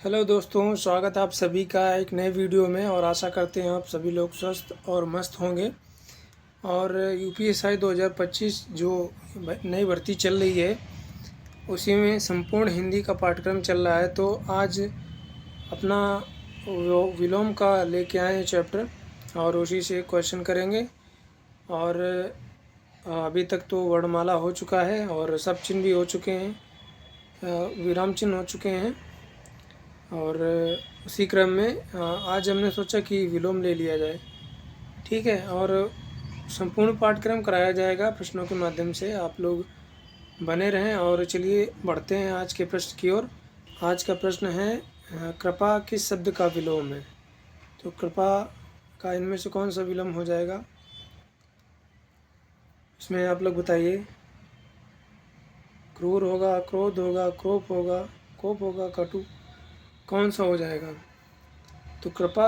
Hello दोस्तों, स्वागत है आप सभी का एक नए वीडियो में। और आशा करते हैं आप सभी लोग स्वस्थ और मस्त होंगे। और यूपीएसआई 2025 जो नई भर्ती चल रही है उसी में संपूर्ण हिंदी का पाठ्यक्रम चल रहा है। तो आज अपना विलोम का लेके आए हैं चैप्टर और उसी से क्वेश्चन करेंगे। और अभी तक तो वर्णमाला हो चुका है और सब चिन्ह भी हो चुके हैं, विराम चिन्ह हो चुके हैं। और उसी क्रम में आज हमने सोचा कि विलोम ले लिया जाए, ठीक है। और संपूर्ण पाठ्यक्रम कराया जाएगा प्रश्नों के माध्यम से। आप लोग बने रहें और चलिए बढ़ते हैं आज के प्रश्न की ओर। आज का प्रश्न है कृपा किस शब्द का विलोम है। तो कृपा का इनमें से कौन सा विलोम हो जाएगा, इसमें आप लोग बताइए। क्रूर होगा, क्रोध होगा, क्रोप होगा, कोप होगा, कटु, कौन सा हो जाएगा। तो कृपा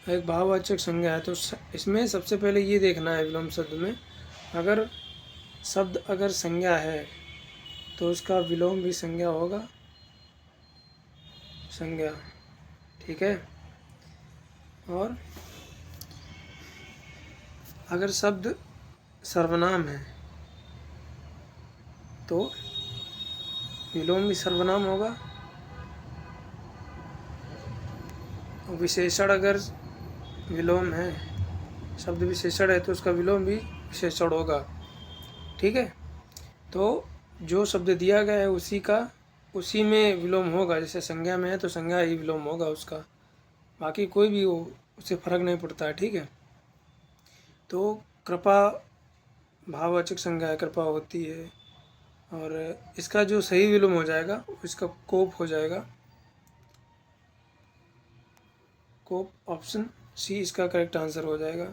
एक भाववाचक संज्ञा है। तो इसमें सबसे पहले ये देखना है विलोम शब्द में, अगर संज्ञा है तो उसका विलोम भी संज्ञा होगा, संज्ञा, ठीक है। और अगर शब्द सर्वनाम है तो विलोम भी सर्वनाम होगा। विशेषण अगर विलोम है, शब्द विशेषण है तो उसका विलोम भी विशेषण होगा, ठीक है। तो जो शब्द दिया गया है उसी में विलोम होगा। जैसे संज्ञा में है तो संज्ञा ही विलोम होगा उसका, बाकी कोई भी हो उससे फर्क नहीं पड़ता है, ठीक है। तो कृपा भाववाचक संज्ञा है, कृपा होती है। और इसका जो सही विलोम हो जाएगा इसका कोप हो जाएगा। कोप, ऑप्शन सी इसका करेक्ट आंसर हो जाएगा,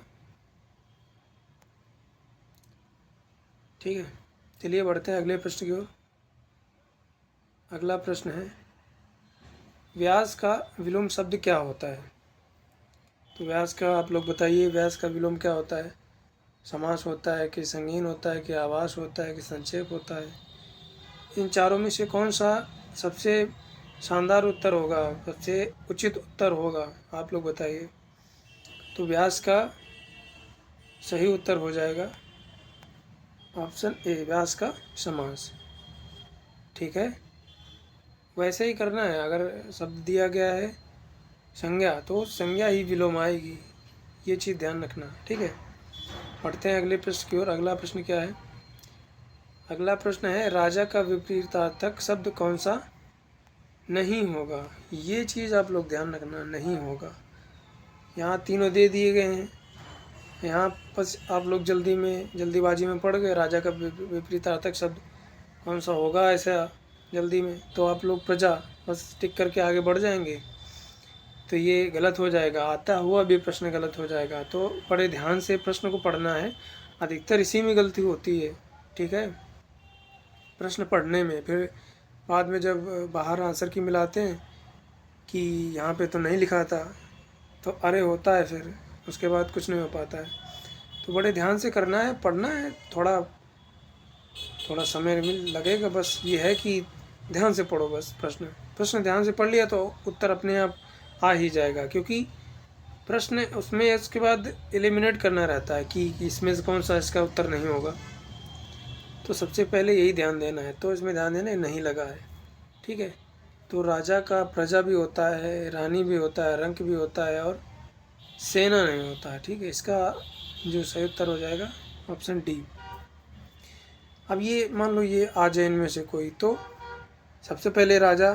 ठीक है। चलिए बढ़ते हैं अगले प्रश्न की ओर। अगला प्रश्न है व्यास का विलोम शब्द क्या होता है। तो व्यास का आप लोग बताइए, व्यास का विलोम क्या होता है। समास होता है कि संगीन होता है कि आवास होता है कि संक्षेप होता है। इन चारों में से कौन सा सबसे शानदार उत्तर होगा, सबसे उचित उत्तर होगा, आप लोग बताइए। तो व्यास का सही उत्तर हो जाएगा ऑप्शन ए, व्यास का समास, ठीक है। वैसे ही करना है, अगर शब्द दिया गया है संज्ञा तो संज्ञा ही विलोम आएगी, ये चीज़ ध्यान रखना, ठीक है। पढ़ते हैं अगले प्रश्न की ओर। अगला प्रश्न क्या है। अगला प्रश्न है राजा का विपरीतार्थक शब्द कौन सा नहीं होगा। ये चीज़ आप लोग ध्यान रखना, नहीं होगा। यहाँ तीनों दे दिए गए हैं, यहाँ बस आप लोग जल्दीबाजी में पड़ गए राजा का विपरीतार्थक शब्द कौन सा होगा ऐसा जल्दी में, तो आप लोग प्रजा बस टिक करके आगे बढ़ जाएंगे, तो ये गलत हो जाएगा। आता हुआ भी प्रश्न गलत हो जाएगा। तो बड़े ध्यान से प्रश्न को पढ़ना है, अधिकतर इसी में गलती होती है, ठीक है। प्रश्न पढ़ने में फिर बाद में जब बाहर आंसर की मिलाते हैं कि यहाँ पे तो नहीं लिखा था, तो अरे होता है, फिर उसके बाद कुछ नहीं हो पाता है। तो बड़े ध्यान से करना है, पढ़ना है, थोड़ा समय लगेगा, बस ये है कि ध्यान से पढ़ो। बस प्रश्न ध्यान से पढ़ लिया तो उत्तर अपने आप आ ही जाएगा, क्योंकि प्रश्न उसमें उसके बाद एलिमिनेट करना रहता है कि इसमें से कौन सा इसका उत्तर नहीं होगा। तो सबसे पहले यही ध्यान देना है। तो इसमें ध्यान देना नहीं लगा है, ठीक है। तो राजा का प्रजा भी होता है, रानी भी होता है, रंक भी होता है और सेना नहीं होता है, ठीक है। इसका जो सही उत्तर हो जाएगा ऑप्शन डी। अब ये मान लो ये आ जाए इनमें से कोई, तो सबसे पहले राजा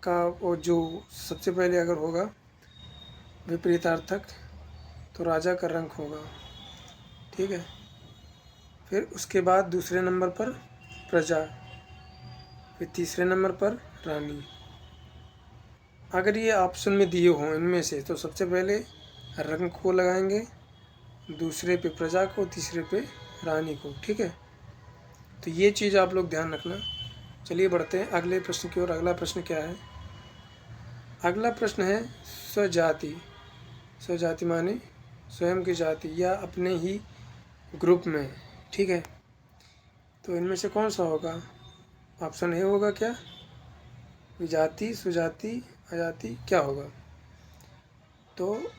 का वो जो सबसे पहले अगर होगा विपरीतार्थक तो राजा का रंक होगा, ठीक है। फिर उसके बाद दूसरे नंबर पर प्रजा, फिर तीसरे नंबर पर रानी। अगर ये ऑप्शन में दिए हों इनमें से तो सबसे पहले रंक को लगाएंगे, दूसरे पे प्रजा को, तीसरे पे रानी को, ठीक है। तो ये चीज़ आप लोग ध्यान रखना। चलिए बढ़ते हैं अगले प्रश्न की ओर। अगला प्रश्न क्या है। अगला प्रश्न है स्वजाति। स्वजाति माने स्वयं की जाति या अपने ही ग्रुप में, ठीक है। तो इनमें से कौन सा होगा। ऑप्शन ए होगा क्या, विजाति, सुजाति, अजाति क्या होगा? तो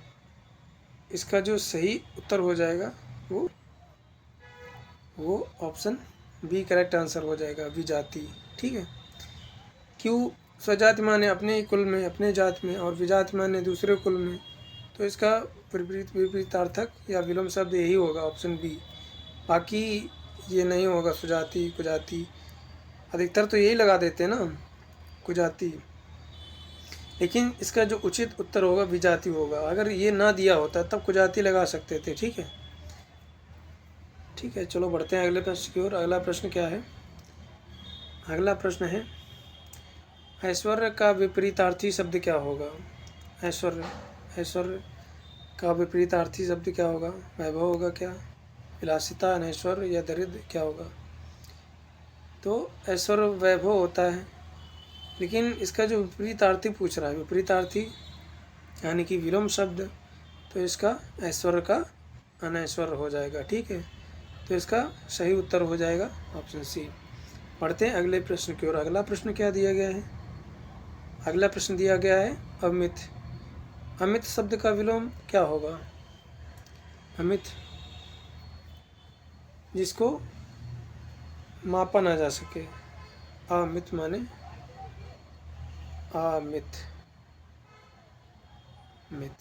इसका जो सही उत्तर हो जाएगा वो ऑप्शन बी करेक्ट आंसर हो जाएगा, विजाति। ठीक है। क्यों? स्वजाति माने अपने कुल में, अपने जात में, और विजाति माने दूसरे कुल में, तो इसका विपरीतार्थक या विलोम शब्द यही होगा, ऑप्शन बी। बाकी ये नहीं होगा, सुजाति, कुजाति, अधिकतर तो यही लगा देते हैं ना, कुजाति। लेकिन इसका जो उचित उत्तर होगा विजाति होगा। अगर ये ना दिया होता तब कुजाति लगा सकते थे। ठीक है, ठीक है। चलो बढ़ते हैं अगले प्रश्न की ओर। अगला प्रश्न क्या है? अगला प्रश्न है, ऐश्वर्य का विपरीतार्थी शब्द क्या होगा? ऐश्वर्य का विपरीतार्थी शब्द क्या होगा? वैभव होगा क्या? विलासिता, अनैश्वर्य या दरिद्र क्या होगा? तो ऐश्वर्य वैभव होता है, लेकिन इसका जो विपरीतार्थी पूछ रहा है, विपरीतार्थी यानी कि विलोम शब्द, तो इसका ऐश्वर्य का अनैश्वर्य हो जाएगा। ठीक है, तो इसका सही उत्तर हो जाएगा ऑप्शन सी। पढ़ते हैं अगले प्रश्न की ओर। अगला प्रश्न क्या दिया गया है? अगला प्रश्न दिया गया है अमित। अमित शब्द का विलोम क्या होगा? अमित, जिसको मापा ना जा सके। अमित माने अमित, मित,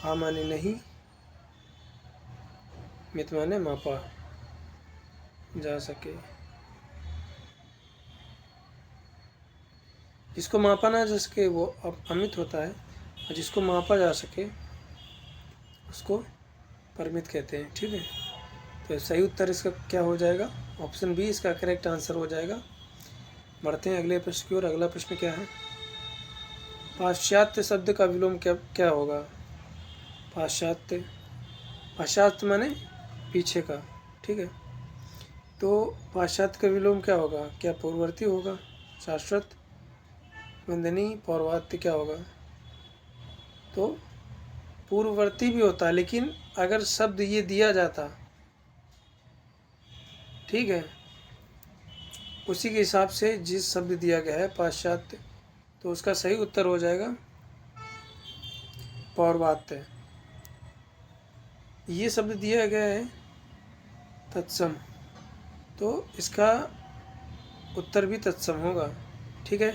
आ माने नहीं, मित माने मापा जा सके। जिसको मापा ना जा सके वो अमित होता है, और जिसको मापा जा सके उसको परिमित कहते हैं। ठीक है, तो सही उत्तर इसका क्या हो जाएगा? ऑप्शन बी इसका करेक्ट आंसर हो जाएगा। बढ़ते हैं अगले प्रश्न की ओर। अगला प्रश्न क्या है? पाश्चात्य शब्द का विलोम क्या होगा? पाश्चात्य, पाश्चात्य माने पीछे का। ठीक है, तो पाश्चात्य का विलोम क्या होगा? क्या पूर्ववर्ती होगा? शाश्वत, वंदनीय, पौर्वात्य क्या होगा? तो पूर्ववर्ती भी होता है, लेकिन अगर शब्द ये दिया जाता, ठीक है, उसी के हिसाब से जिस शब्द दिया गया है पाश्चात्य, तो उसका सही उत्तर हो जाएगा पौर्वात्य। ये शब्द दिया गया है तत्सम, तो इसका उत्तर भी तत्सम होगा। ठीक है,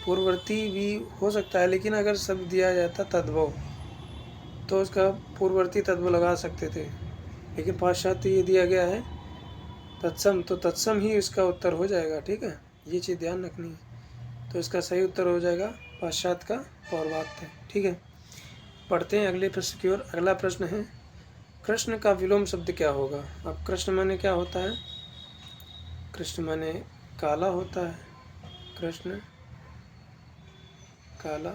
पूर्ववर्ती भी हो सकता है, लेकिन अगर शब्द दिया जाता तद्भव, तो उसका पूर्ववर्ती तद्भव लगा सकते थे, लेकिन पाश्चात्य ये दिया गया है तत्सम, तो तत्सम ही इसका उत्तर हो जाएगा। ठीक है, ये चीज़ ध्यान रखनी है। तो इसका सही उत्तर हो जाएगा पाश्चात्य का पौर्वात्य। ठीक है, पढ़ते हैं अगले प्रश्न की ओर। अगला प्रश्न है, कृष्ण का विलोम शब्द क्या होगा? अब कृष्ण माने क्या होता है? कृष्ण माने काला होता है। कृष्ण काला,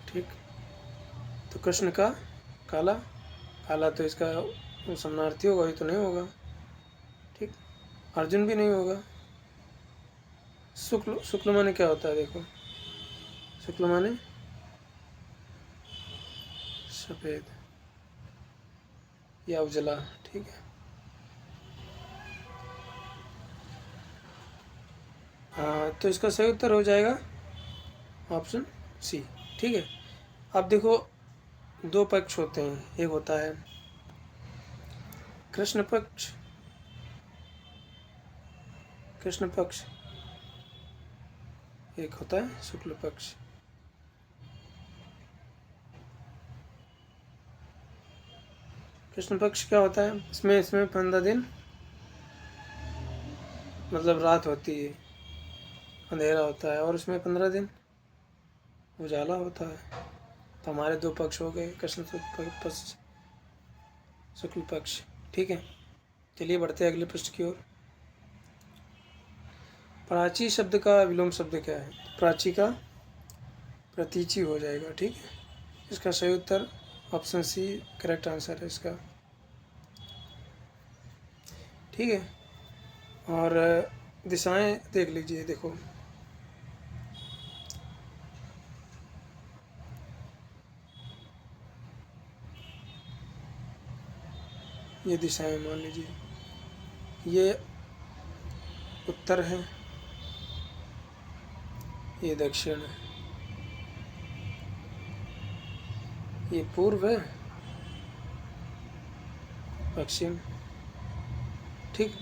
ठीक, तो कृष्ण का काला, काला तो इसका समानार्थी होगा, ये तो नहीं होगा। ठीक, अर्जुन भी नहीं होगा। शुक्ल, शुक्ल माने क्या होता है? देखो, शुक्ल माने सफ़ेद या उजला। ठीक है, हाँ, तो इसका सही उत्तर हो जाएगा ऑप्शन सी। ठीक है, अब देखो, दो पक्ष होते हैं, एक होता है कृष्ण पक्ष, कृष्ण पक्ष, एक होता है शुक्ल पक्ष। कृष्ण पक्ष क्या होता है? इसमें 15 दिन मतलब रात होती है, अंधेरा होता है, और उसमें 15 दिन उजाला होता है। तो हमारे दो पक्ष हो गए, कृष्ण पक्ष, शुक्ल पक्ष। ठीक है, चलिए बढ़ते हैं अगले प्रश्न की ओर। प्राची शब्द का विलोम शब्द क्या है? प्राची का प्रतीची हो जाएगा। ठीक है, इसका सही उत्तर ऑप्शन सी करेक्ट आंसर है इसका। ठीक है, और दिशाएं देख लीजिए। देखो, ये दिशाएं मान लीजिए, ये उत्तर है, ये दक्षिण है, ये पूर्व है, पश्चिम, ठीक,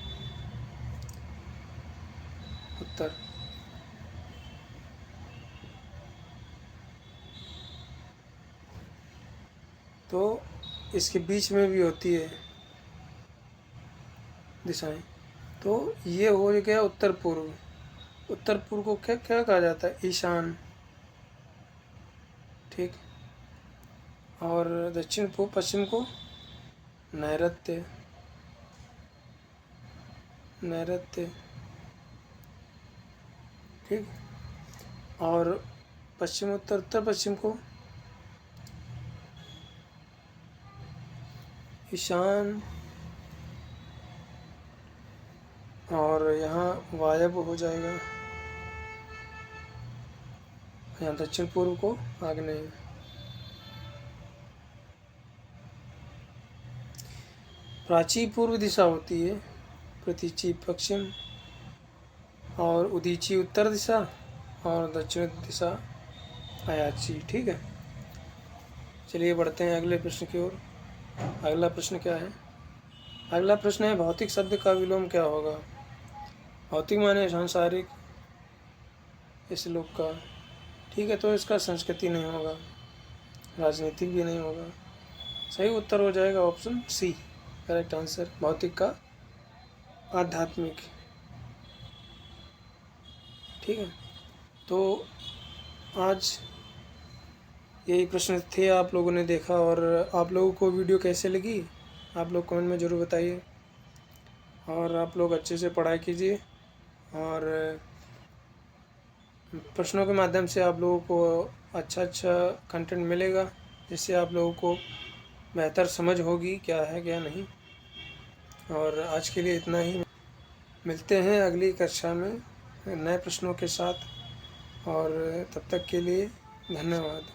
उत्तर। तो इसके बीच में भी होती है दिशाएं। तो ये हो गया उत्तर पूर्व। उत्तर पूर्व को क्या क्या कहा जाता है? ईशान, ठीक। और दक्षिण पूर्व पश्चिम को नैऋत्य, नैऋत्य, ठीक। और पश्चिम उत्तर, उत्तर पश्चिम को ईशान, और यहाँ वायव्य हो जाएगा, यहाँ दक्षिण पूर्व को आग्नेय। प्राची पूर्व दिशा होती है, प्रतीची पश्चिम, और उदीची उत्तर दिशा, और दक्षिण दिशा अयाची, ठीक है। चलिए बढ़ते हैं अगले प्रश्न की ओर। अगला प्रश्न क्या है? अगला प्रश्न है भौतिक शब्द का विलोम क्या होगा? भौतिक माने सांसारिक, इस श्लोक का, ठीक है। तो इसका संस्कृति नहीं होगा, राजनीतिक भी नहीं होगा। सही उत्तर हो जाएगा ऑप्शन सी, करेक्ट आंसर। भौतिक का आध्यात्मिक, ठीक है। तो आज यही प्रश्न थे, आप लोगों ने देखा। और आप लोगों को वीडियो कैसे लगी आप लोग कमेंट में ज़रूर बताइए। और आप लोग अच्छे से पढ़ाई कीजिए, और प्रश्नों के माध्यम से आप लोगों को अच्छा कंटेंट मिलेगा, जिससे आप लोगों को बेहतर समझ होगी क्या है क्या नहीं। और आज के लिए इतना ही, मिलते हैं अगली कक्षा में नए प्रश्नों के साथ। और तब तक के लिए धन्यवाद।